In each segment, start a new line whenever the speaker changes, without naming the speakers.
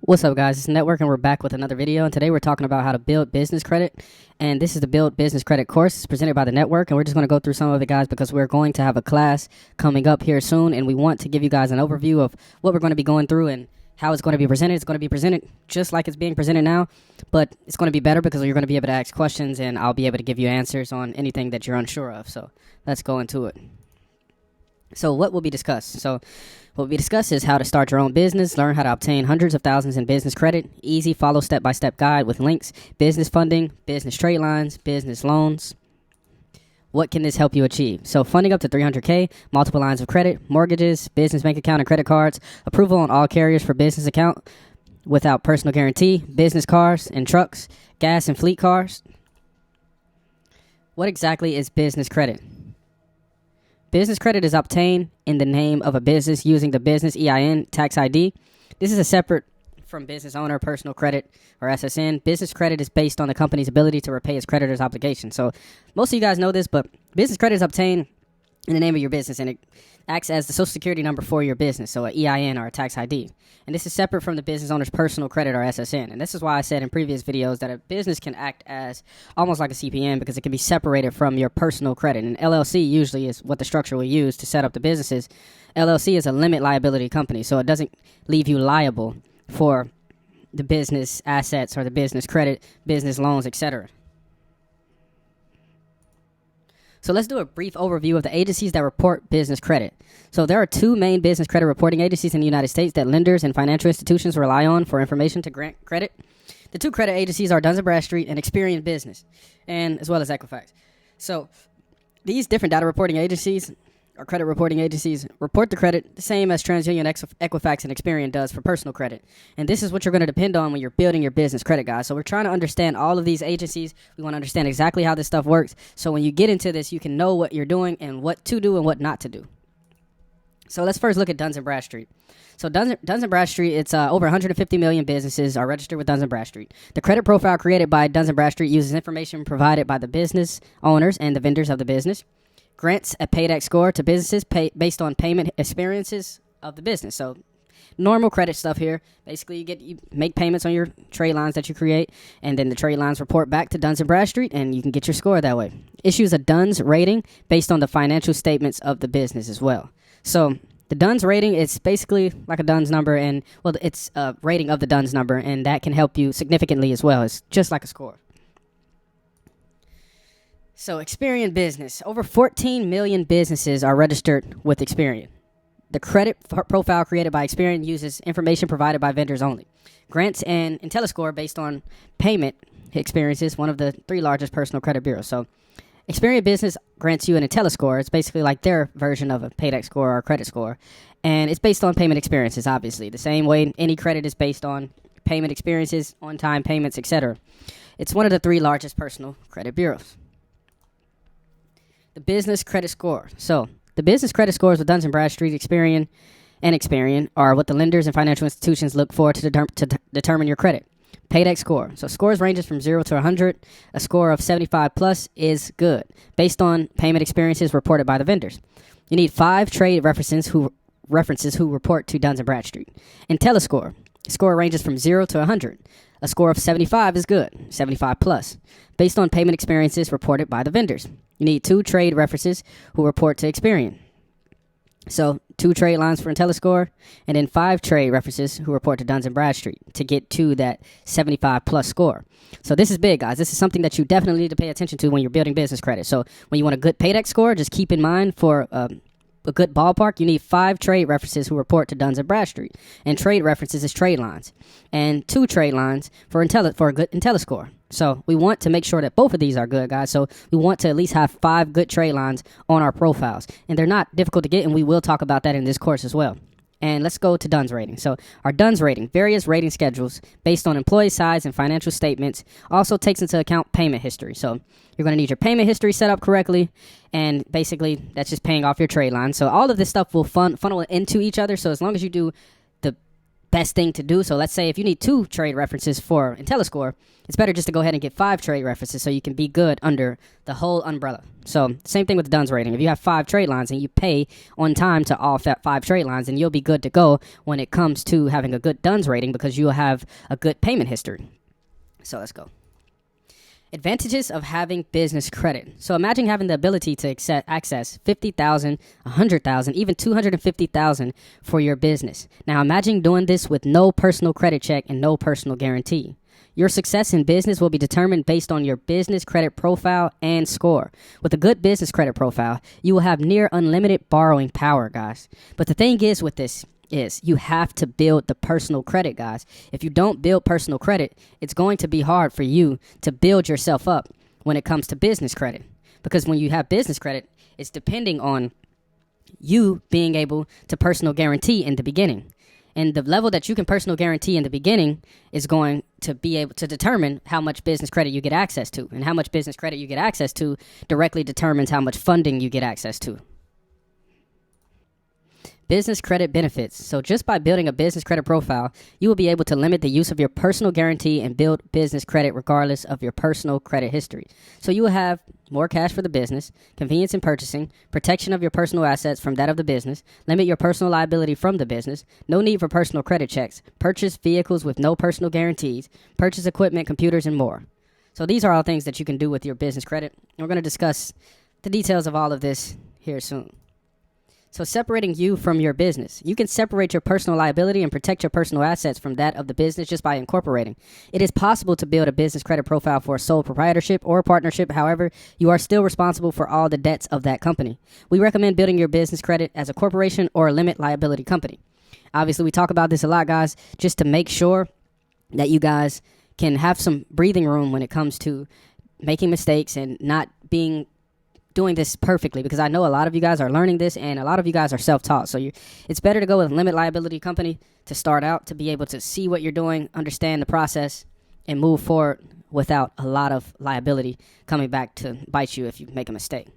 What's up, guys? It's Network, and we're back with another video. And today we're talking about how to build business credit. And this is the Build Business Credit course. It's presented by the Network, and we're just going to go through some of it, guys, because we're going to have a class coming up here soon. And we want to give you guys an overview of what we're going to be going through and how it's going to be presented. It's going to be presented just like it's being presented now, but it's going to be better because you're going to be able to ask questions, and I'll be able to give you answers on anything that you're unsure of. So let's go into it. So what will be discussed? What will be discussed is how to start your own business, learn how to obtain hundreds of thousands in business credit, easy follow step-by-step guide with links, business funding, business trade lines, business loans. What can this help you achieve? So funding up to $300K, multiple lines of credit, mortgages, business bank account and credit cards, approval on all carriers for business account without personal guarantee, business cars and trucks, gas and fleet cars. What exactly is business credit? Business credit is obtained in the name of a business using the business EIN tax ID. This is a separate from business owner personal credit or SSN. Business credit is based on the company's ability to repay its creditors' obligations. So most of you guys know this, but business credit is obtained in the name of your business, and it acts as the social security number for your business, so an EIN or a tax ID. And this is separate from the business owner's personal credit or SSN. And this is why I said in previous videos that a business can act as almost like a CPN because it can be separated from your personal credit. And LLC usually is what the structure we use to set up the businesses. LLC is a limit liability company, so it doesn't leave you liable for the business assets or the business credit, business loans, etc. So let's do a brief overview of the agencies that report business credit. So there are two main business credit reporting agencies in the United States that lenders and financial institutions rely on for information to grant credit. The two credit agencies are Dun & Bradstreet and Experian Business, and as well as Equifax. So these different data reporting agencies or credit reporting agencies report the credit the same as TransUnion, Equifax, and Experian does for personal credit. And this is what you're going to depend on when you're building your business credit, guys. So we're trying to understand all of these agencies. We want to understand exactly how this stuff works. So when you get into this, you can know what you're doing and what to do and what not to do. So let's first look at Dun & Bradstreet. So Dun & Bradstreet, it's over 150 million businesses are registered with Dun & Bradstreet. The credit profile created by Dun & Bradstreet uses information provided by the business owners and the vendors of the business. Grants a payback score to businesses based on payment experiences of the business. So normal credit stuff here. Basically, you make payments on your trade lines that you create, and then the trade lines report back to Dun & Bradstreet, and you can get your score that way. Issues a DUNS rating based on the financial statements of the business as well. So the DUNS rating is basically like a DUNS number, and well, it's a rating of the DUNS number, and that can help you significantly as well. It's just like a score. So Experian Business. Over 14 million businesses are registered with Experian. The credit profile created by Experian uses information provided by vendors only. Grants an IntelliScore based on payment experiences, one of the three largest personal credit bureaus. So Experian Business grants you an IntelliScore. It's basically like their version of a payback score or a credit score. And it's based on payment experiences, obviously. The same way any credit is based on payment experiences, on-time payments, etc. It's one of the three largest personal credit bureaus. The business credit score. So the business credit scores with Dun & Bradstreet, Experian are what the lenders and financial institutions look for to determine your credit. Payback score. So scores ranges from 0 to 100. A score of 75 plus is good, based on payment experiences reported by the vendors. You need 5 trade references who report to Dun & Bradstreet. IntelliScore. Score ranges from 0 to 100. A score of 75 is good, 75 plus, based on payment experiences reported by the vendors. You need 2 trade references who report to Experian. So 2 trade lines for IntelliScore, and then 5 trade references who report to Dun & Bradstreet to get to that 75 plus score. So this is big, guys. This is something that you definitely need to pay attention to when you're building business credit. So when you want a good payback score, just keep in mind for a good ballpark, you need 5 trade references who report to Dun & Bradstreet. And trade references is trade lines. And 2 trade lines for a good IntelliScore. So we want to make sure that both of these are good, guys. So we want to at least have 5 good trade lines on our profiles. And they're not difficult to get, and we will talk about that in this course as well. And let's go to DUNS rating. So our DUNS rating, various rating schedules based on employee size and financial statements, also takes into account payment history. So you're going to need your payment history set up correctly, and basically that's just paying off your trade line. So all of this stuff will funnel into each other. So as long as you do the best thing to do. So let's say if you need 2 trade references for IntelliScore, it's better just to go ahead and get 5 trade references so you can be good under the whole umbrella. So same thing with the Duns rating. If you have 5 trade lines and you pay on time to all 5 trade lines, then you'll be good to go when it comes to having a good Duns rating because you'll have a good payment history. So let's go. Advantages of having business credit. So imagine having the ability to access $50,000, $100,000, even $250,000 for your business. Now imagine doing this with no personal credit check and no personal guarantee. Your success in business will be determined based on your business credit profile and score. With a good business credit profile, you will have near unlimited borrowing power, guys. But the thing is with this is you have to build the personal credit, guys. If you don't build personal credit, it's going to be hard for you to build yourself up when it comes to business credit. Because when you have business credit, it's depending on you being able to personal guarantee in the beginning. And the level that you can personal guarantee in the beginning is going to be able to determine how much business credit you get access to. And how much business credit you get access to directly determines how much funding you get access to. Business credit benefits. So just by building a business credit profile, you will be able to limit the use of your personal guarantee and build business credit regardless of your personal credit history. So you will have more cash for the business, convenience in purchasing, protection of your personal assets from that of the business, limit your personal liability from the business, no need for personal credit checks, purchase vehicles with no personal guarantees, purchase equipment, computers, and more. So these are all things that you can do with your business credit. And we're going to discuss the details of all of this here soon. So separating you from your business. You can separate your personal liability and protect your personal assets from that of the business just by incorporating. It is possible to build a business credit profile for a sole proprietorship or a partnership. However, you are still responsible for all the debts of that company. We recommend building your business credit as a corporation or a limit liability company. Obviously, we talk about this a lot, guys, just to make sure that you guys can have some breathing room when it comes to making mistakes and not doing this perfectly, because I know a lot of you guys are learning this and a lot of you guys are self-taught. So it's better to go with a limit liability company to start out, to be able to see what you're doing, understand the process, and move forward without a lot of liability coming back to bite you if you make a mistake.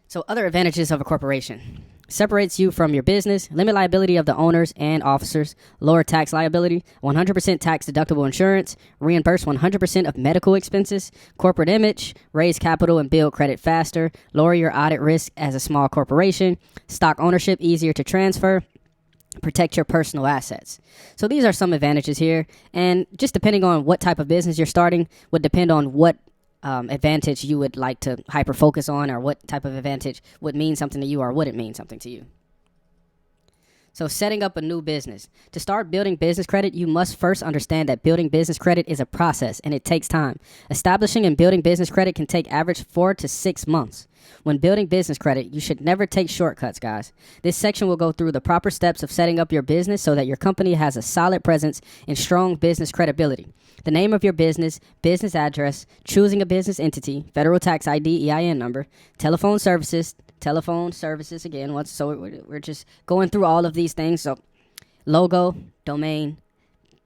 So other advantages of a corporation. Separates you from your business, limit liability of the owners and officers, lower tax liability, 100% tax deductible insurance, reimburse 100% of medical expenses, corporate image, raise capital and build credit faster, lower your audit risk as a small corporation, stock ownership easier to transfer, protect your personal assets. So these are some advantages here, and just depending on what type of business you're starting would depend on what advantage you would like to hyper focus on, or what type of advantage would mean something to you or wouldn't mean something to you. So setting up a new business. To start building business credit, you must first understand that building business credit is a process and it takes time. Establishing and building business credit can take average 4 to 6 months. When building business credit, you should never take shortcuts, guys. This section will go through the proper steps of setting up your business so that your company has a solid presence and strong business credibility. The name of your business, business address, choosing a business entity, federal tax ID, EIN number, telephone services again. So we're just going through all of these things. So logo, domain,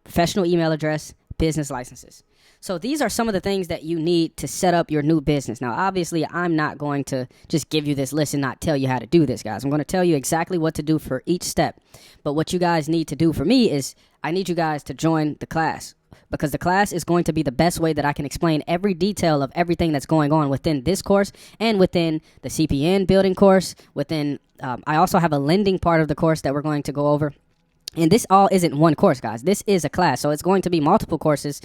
professional email address, business licenses. So these are some of the things that you need to set up your new business. Now, obviously, I'm not going to just give you this list and not tell you how to do this, guys. I'm going to tell you exactly what to do for each step. But what you guys need to do for me is I need you guys to join the class, because the class is going to be the best way that I can explain every detail of everything that's going on within this course and within the CPN building course. I also have a lending part of the course that we're going to go over. And this all isn't one course, guys. This is a class. So it's going to be multiple courses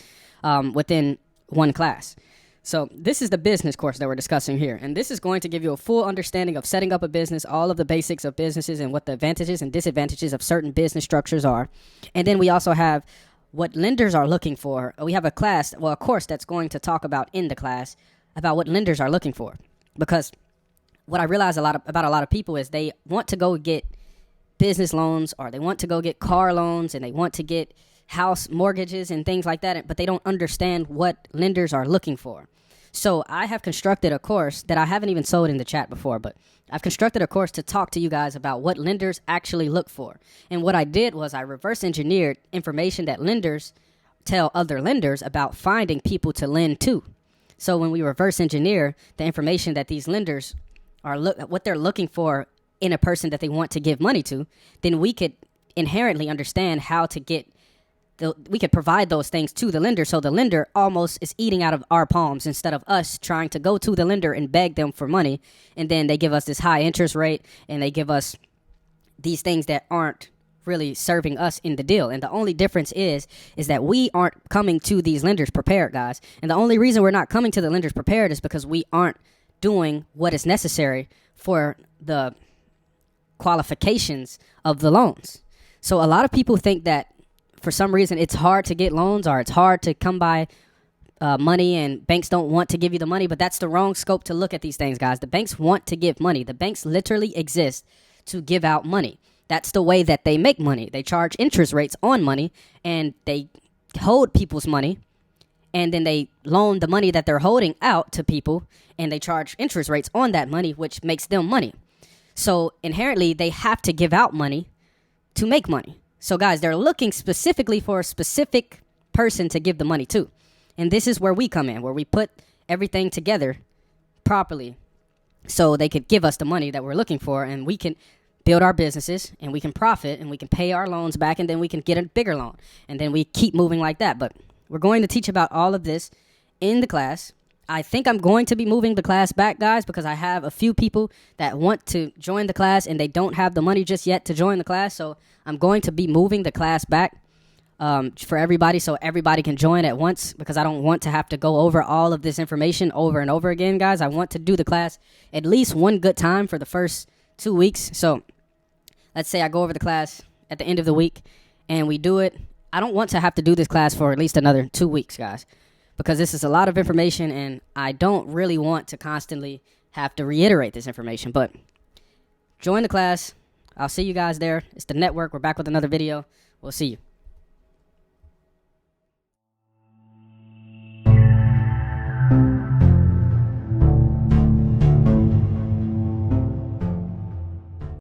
within one class. So this is the business course that we're discussing here. And this is going to give you a full understanding of setting up a business, all of the basics of businesses and what the advantages and disadvantages of certain business structures are. And then we also have what lenders are looking for. We have a course that's going to talk about in the class about what lenders are looking for. Because what I realize about a lot of people is they want to go get business loans, or they want to go get car loans, and they want to get house mortgages and things like that, but they don't understand what lenders are looking for. So I have constructed a course that I haven't even sold in the chat before, but I've constructed a course to talk to you guys about what lenders actually look for. And what I did was I reverse engineered information that lenders tell other lenders about finding people to lend to. So when we reverse engineer the information that these lenders are what they're looking for in a person that they want to give money to, then we could inherently understand how to get we could provide those things to the lender, so the lender almost is eating out of our palms instead of us trying to go to the lender and beg them for money, and then they give us this high interest rate and they give us these things that aren't really serving us in the deal. And the only difference is that we aren't coming to these lenders prepared, guys. And the only reason we're not coming to the lenders prepared is because we aren't doing what is necessary for the qualifications of the loans. So a lot of people think that for some reason it's hard to get loans, or it's hard to come by money, and banks don't want to give you the money. But that's the wrong scope to look at these things, guys. The banks want to give money. The banks literally exist to give out money. That's the way that they make money. They charge interest rates on money, and they hold people's money, and then they loan the money that they're holding out to people, and they charge interest rates on that money, which makes them money. So inherently, they have to give out money to make money. So guys, they're looking specifically for a specific person to give the money to. And this is where we come in, where we put everything together properly so they could give us the money that we're looking for, and we can build our businesses, and we can profit, and we can pay our loans back, and then we can get a bigger loan. And then we keep moving like that. But we're going to teach about all of this in the class. I think I'm going to be moving the class back, guys, because I have a few people that want to join the class and they don't have the money just yet to join the class. So I'm going to be moving the class back for everybody, so everybody can join at once, because I don't want to have to go over all of this information over and over again, guys. I want to do the class at least one good time for the first 2 weeks. So let's say I go over the class at the end of the week and we do it. I don't want to have to do this class for at least another 2 weeks, guys, because this is a lot of information, and I don't really want to constantly have to reiterate this information. But join the class. I'll see you guys there. It's the network. We're back with another video. We'll see you.